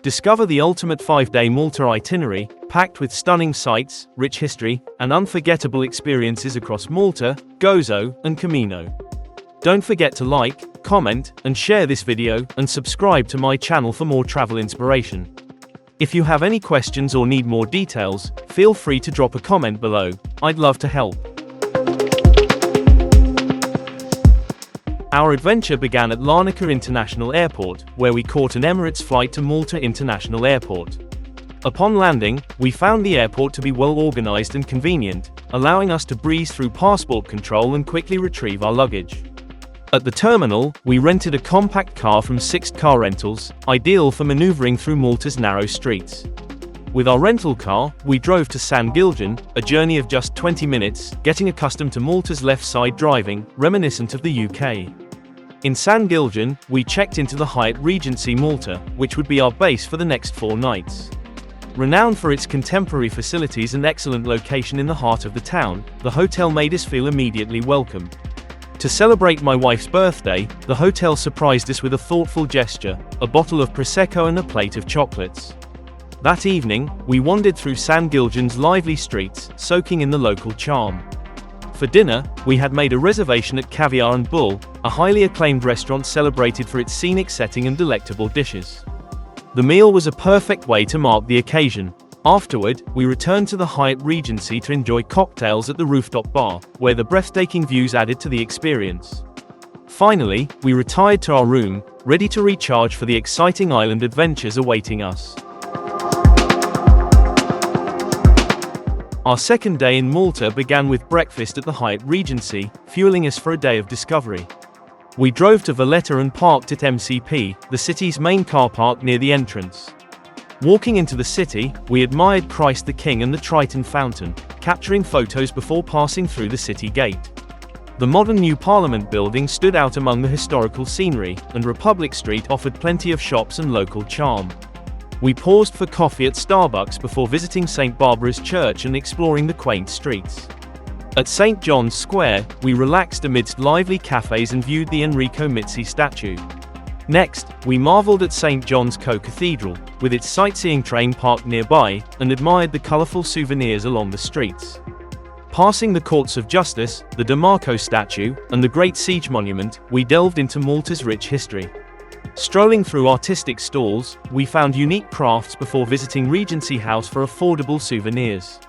Discover the ultimate 5-day Malta itinerary, packed with stunning sights, rich history, and unforgettable experiences across Malta, Gozo, and Comino. Don't forget to like, comment, and share this video, and subscribe to my channel for more travel inspiration. If you have any questions or need more details, feel free to drop a comment below. I'd love to help. Our adventure began at Larnaca International Airport, where we caught an Emirates flight to Malta International Airport. Upon landing, we found the airport to be well organized and convenient, allowing us to breeze through passport control and quickly retrieve our luggage. At the terminal, we rented a compact car from Sixt Car Rentals, ideal for maneuvering through Malta's narrow streets. With our rental car, we drove to San Giljan, a journey of just 20 minutes, getting accustomed to Malta's left-side driving, reminiscent of the UK. In San Giljan, we checked into the Hyatt Regency Malta, which would be our base for the next 4 nights. Renowned for its contemporary facilities and excellent location in the heart of the town, the hotel made us feel immediately welcome. To celebrate my wife's birthday, the hotel surprised us with a thoughtful gesture, a bottle of Prosecco and a plate of chocolates. That evening, we wandered through San Giljan's lively streets, soaking in the local charm. For dinner, we had made a reservation at Caviar and Bull, a highly acclaimed restaurant celebrated for its scenic setting and delectable dishes. The meal was a perfect way to mark the occasion. Afterward, we returned to the Hyatt Regency to enjoy cocktails at the rooftop bar, where the breathtaking views added to the experience. Finally, we retired to our room, ready to recharge for the exciting island adventures awaiting us. Our second day in Malta began with breakfast at the Hyatt Regency, fueling us for a day of discovery. We drove to Valletta and parked at MCP, the city's main car park near the entrance. Walking into the city, we admired Christ the King and the Triton Fountain, capturing photos before passing through the city gate. The modern new Parliament building stood out among the historical scenery, and Republic Street offered plenty of shops and local charm. We paused for coffee at Starbucks before visiting St. Barbara's Church and exploring the quaint streets. At St. John's Square, we relaxed amidst lively cafes and viewed the Enrico Mizzi statue. Next, we marveled at St. John's Co-Cathedral, with its sightseeing train parked nearby, and admired the colorful souvenirs along the streets. Passing the Courts of Justice, the De Marco statue, and the Great Siege Monument, we delved into Malta's rich history. Strolling through artistic stalls, we found unique crafts before visiting Regency House for affordable souvenirs.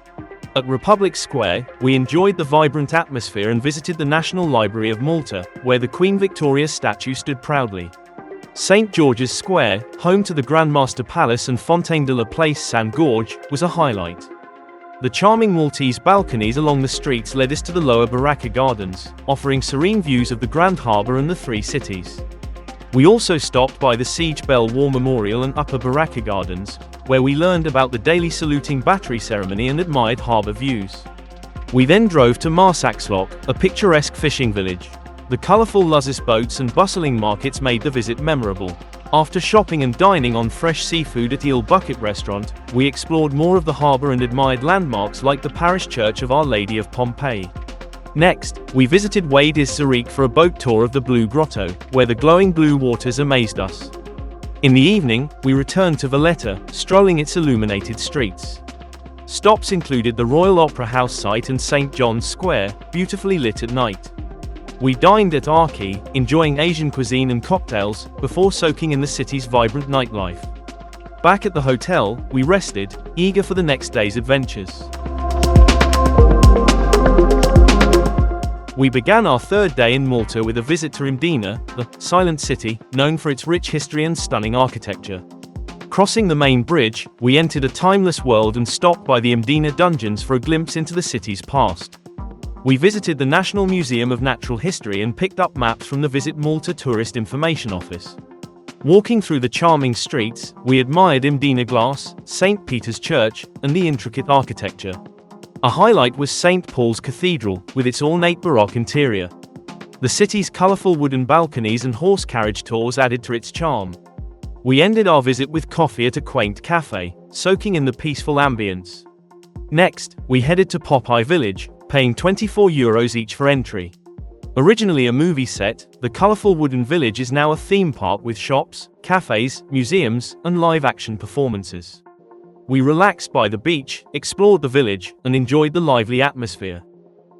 At Republic Square, we enjoyed the vibrant atmosphere and visited the National Library of Malta, where the Queen Victoria's statue stood proudly. St. George's Square, home to the Grand Master Palace and Fontaine de la Place San Gorge, was a highlight. The charming Maltese balconies along the streets led us to the Lower Baracca Gardens, offering serene views of the Grand Harbour and the 3 cities. We also stopped by the Siege Bell War Memorial and Upper Baracca Gardens, where we learned about the daily saluting battery ceremony and admired harbour views. We then drove to Marsaxlokk, a picturesque fishing village. The colourful Luzzas boats and bustling markets made the visit memorable. After shopping and dining on fresh seafood at Eel Bucket Restaurant, we explored more of the harbour and admired landmarks like the parish church of Our Lady of Pompeii. Next, we visited Wadi Zurich for a boat tour of the Blue Grotto, where the glowing blue waters amazed us. In the evening, we returned to Valletta, strolling its illuminated streets. Stops included the Royal Opera House site and St. John's Square, beautifully lit at night. We dined at Arki, enjoying Asian cuisine and cocktails, before soaking in the city's vibrant nightlife. Back at the hotel, we rested, eager for the next day's adventures. We began our third day in Malta with a visit to Mdina, the silent city, known for its rich history and stunning architecture. Crossing the main bridge, we entered a timeless world and stopped by the Mdina dungeons for a glimpse into the city's past. We visited the National Museum of Natural History and picked up maps from the Visit Malta Tourist Information Office. Walking through the charming streets, we admired Mdina Glass, St. Peter's Church, and the intricate architecture. A highlight was St. Paul's Cathedral, with its ornate Baroque interior. The city's colorful wooden balconies and horse carriage tours added to its charm. We ended our visit with coffee at a quaint cafe, soaking in the peaceful ambience. Next, we headed to Popeye Village, paying €24 each for entry. Originally a movie set, the colorful wooden village is now a theme park with shops, cafes, museums, and live-action performances. We relaxed by the beach, explored the village, and enjoyed the lively atmosphere.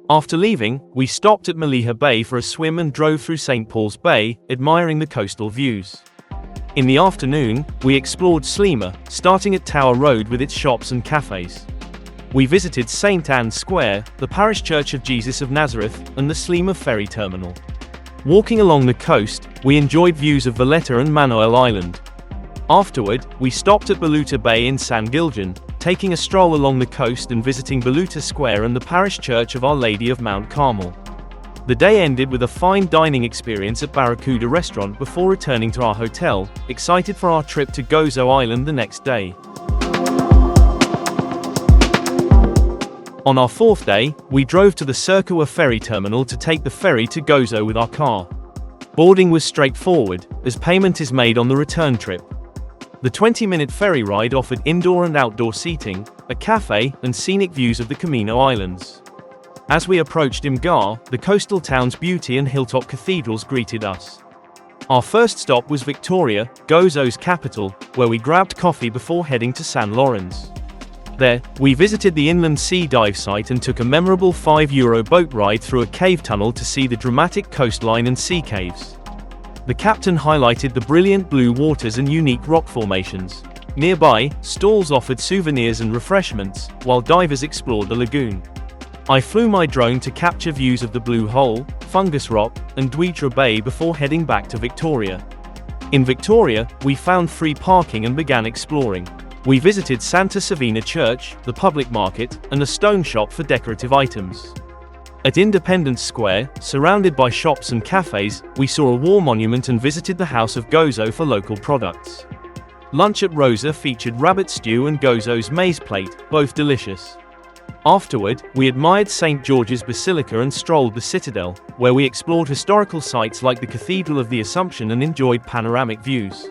After leaving, we stopped at Mellieha Bay for a swim and drove through St. Paul's Bay, admiring the coastal views. In the afternoon, we explored Sliema, starting at Tower Road with its shops and cafes. We visited St. Anne's Square, the parish church of Jesus of Nazareth, and the Sliema ferry terminal. Walking along the coast, we enjoyed views of Valletta and Manuel Island. Afterward, we stopped at Valletta Bay in San Giljan, taking a stroll along the coast and visiting Valletta Square and the parish church of Our Lady of Mount Carmel. The day ended with a fine dining experience at Birgu restaurant before returning to our hotel, excited for our trip to Gozo Island the next day. On our fourth day, we drove to the Circular ferry terminal to take the ferry to Gozo with our car. Boarding was straightforward, as payment is made on the return trip. The 20-minute ferry ride offered indoor and outdoor seating, a cafe, and scenic views of the Comino Islands. As we approached Imgar, the coastal town's beauty and hilltop cathedrals greeted us. Our first stop was Victoria, Gozo's capital, where we grabbed coffee before heading to San Lawrence. There, we visited the inland sea dive site and took a memorable €5 boat ride through a cave tunnel to see the dramatic coastline and sea caves. The captain highlighted the brilliant blue waters and unique rock formations. Nearby, stalls offered souvenirs and refreshments, while divers explored the lagoon. I flew my drone to capture views of the Blue Hole, Fungus Rock, and Dwejra Bay before heading back to Victoria. In Victoria, we found free parking and began exploring. We visited Santa Savina Church, the public market, and a stone shop for decorative items. At Independence Square, surrounded by shops and cafes, we saw a war monument and visited the House of Gozo for local products. Lunch at Rosa featured rabbit stew and Gozo's maize plate, both delicious. Afterward, we admired St. George's Basilica and strolled the Citadel, where we explored historical sites like the Cathedral of the Assumption and enjoyed panoramic views.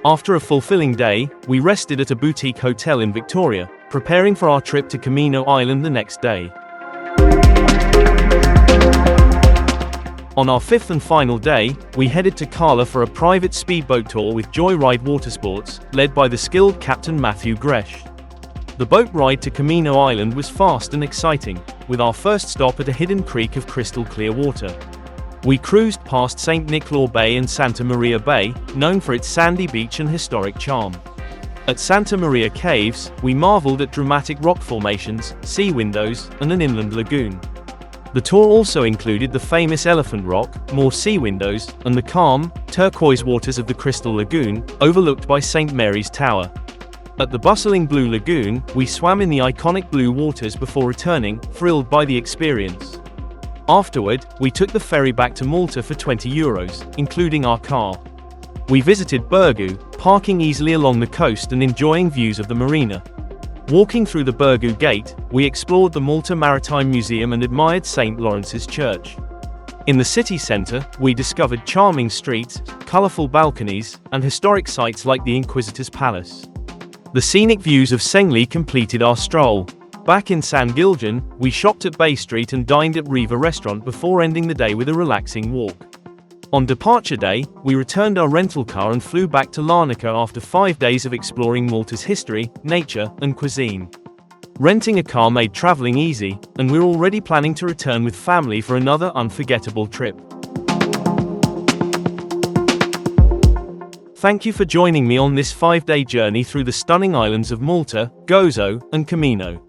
After a fulfilling day, we rested at a boutique hotel in Victoria, preparing for our trip to Comino Island the next day. On our fifth and final day, we headed to Kala for a private speedboat tour with Joyride Watersports, led by the skilled Captain Matthew Grech. The boat ride to Comino Island was fast and exciting, with our first stop at a hidden creek of crystal clear water. We cruised past St. Nicolau Bay and Santa Maria Bay, known for its sandy beach and historic charm. At Santa Maria Caves, we marveled at dramatic rock formations, sea windows, and an inland lagoon. The tour also included the famous Elephant Rock, more sea windows, and the calm, turquoise waters of the Crystal Lagoon, overlooked by St. Mary's Tower. At the bustling Blue Lagoon, we swam in the iconic blue waters before returning, thrilled by the experience. Afterward, we took the ferry back to Malta for €20, including our car. We visited Birgu, parking easily along the coast and enjoying views of the marina. Walking through the Birgu Gate, we explored the Malta Maritime Museum and admired St. Lawrence's Church. In the city centre, we discovered charming streets, colourful balconies, and historic sites like the Inquisitor's Palace. The scenic views of Sengli completed our stroll. Back in San Giljan, we shopped at Bay Street and dined at Riva restaurant before ending the day with a relaxing walk. On departure day, we returned our rental car and flew back to Larnaca after 5 days of exploring Malta's history, nature, and cuisine. Renting a car made traveling easy, and we're already planning to return with family for another unforgettable trip. Thank you for joining me on this 5-day journey through the stunning islands of Malta, Gozo, and Comino.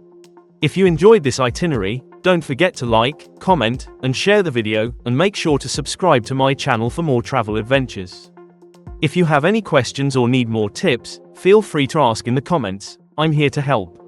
If you enjoyed this itinerary, don't forget to like, comment, and share the video, and make sure to subscribe to my channel for more travel adventures. If you have any questions or need more tips, feel free to ask in the comments. I'm here to help.